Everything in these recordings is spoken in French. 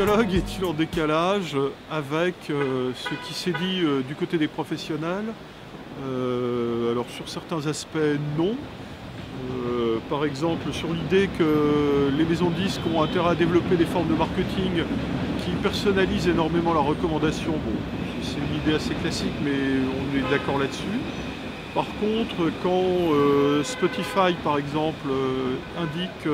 catalogue est-il en décalage avec ce qui s'est dit du côté des professionnels? Alors sur certains aspects, non. Par exemple sur l'idée que les maisons de disques ont intérêt à développer des formes de marketing qui personnalisent énormément la recommandation. Bon, c'est une idée assez classique, mais on est d'accord là-dessus. Par contre, quand Spotify, par exemple, indique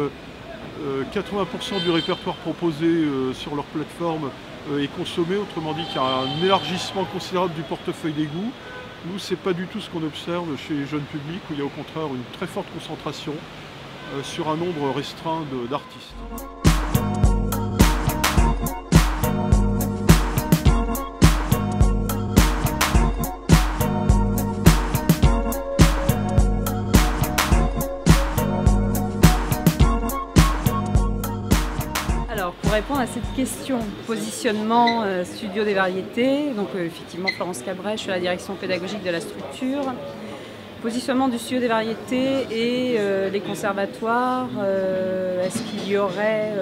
80% du répertoire proposé sur leur plateforme est consommé, autrement dit qu'il y a un élargissement considérable du portefeuille des goûts. Nous, c'est pas du tout ce qu'on observe chez les jeunes publics, où il y a au contraire une très forte concentration sur un nombre restreint d'artistes. Alors, pour répondre à cette question, positionnement studio des variétés, donc effectivement Florence Cabret, je suis à la direction pédagogique de la structure. Positionnement du studio des variétés et les conservatoires, est-ce qu'il y aurait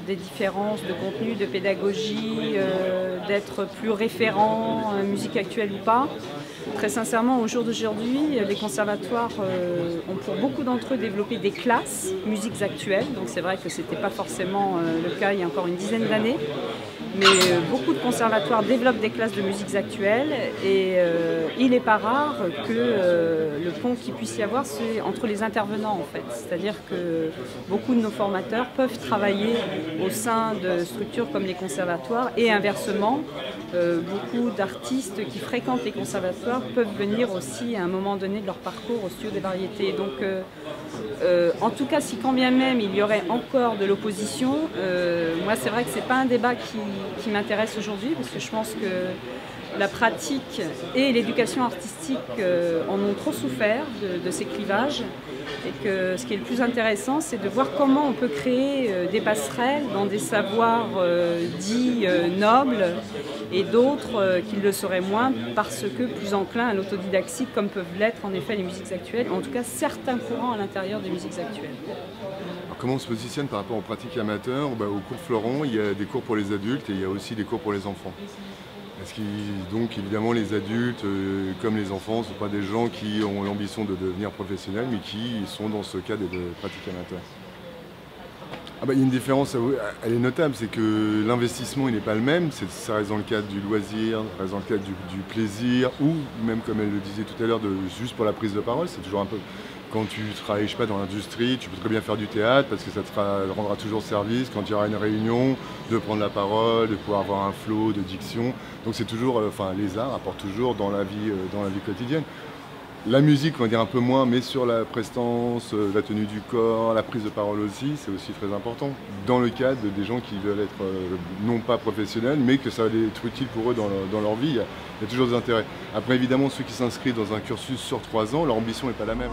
des différences de contenu, de pédagogie, d'être plus référent musique actuelle ou pas? Très sincèrement, au jour d'aujourd'hui, les conservatoires ont pour beaucoup d'entre eux développé des classes musiques actuelles. Donc c'est vrai que ce n'était pas forcément le cas il y a encore une dizaine d'années. Mais beaucoup de conservatoires développent des classes de musiques actuelles et il n'est pas rare que le pont qu'il puisse y avoir, c'est entre les intervenants en fait. C'est-à-dire que beaucoup de nos formateurs peuvent travailler au sein de structures comme les conservatoires et inversement, beaucoup d'artistes qui fréquentent les conservatoires peuvent venir aussi à un moment donné de leur parcours au studio des variétés. Donc en tout cas, si quand bien même il y aurait encore de l'opposition, moi c'est vrai que c'est pas un débat qui m'intéresse aujourd'hui parce que je pense que la pratique et l'éducation artistique en ont trop souffert de ces clivages et que ce qui est le plus intéressant c'est de voir comment on peut créer des passerelles dans des savoirs dits nobles et d'autres qui le seraient moins parce que plus enclins à l'autodidactie comme peuvent l'être en effet les musiques actuelles, en tout cas certains courants à l'intérieur des musiques actuelles. Alors, comment on se positionne par rapport aux pratiques amateurs? Au cours Florent, il y a des cours pour les adultes et il y a aussi des cours pour les enfants. Parce que donc évidemment les adultes comme les enfants ne sont pas des gens qui ont l'ambition de devenir professionnels mais qui sont dans ce cadre de pratiques amateurs. Il y a une différence, elle est notable, c'est que l'investissement n'est pas le même, ça reste dans le cadre du loisir, ça reste dans le cadre du plaisir, ou même comme elle le disait tout à l'heure, juste pour la prise de parole, c'est toujours un peu... Quand tu travailles, je sais pas, dans l'industrie, tu peux très bien faire du théâtre parce que ça te rendra toujours service quand il y aura une réunion, de prendre la parole, de pouvoir avoir un flow de diction. Donc c'est toujours, les arts apportent toujours dans la vie quotidienne. La musique, on va dire un peu moins, mais sur la prestance, la tenue du corps, la prise de parole aussi, c'est aussi très important. Dans le cadre des gens qui veulent être non pas professionnels, mais que ça va être utile pour eux dans leur vie, il y a toujours des intérêts. Après évidemment, ceux qui s'inscrivent dans un cursus sur 3 ans, leur ambition n'est pas la même.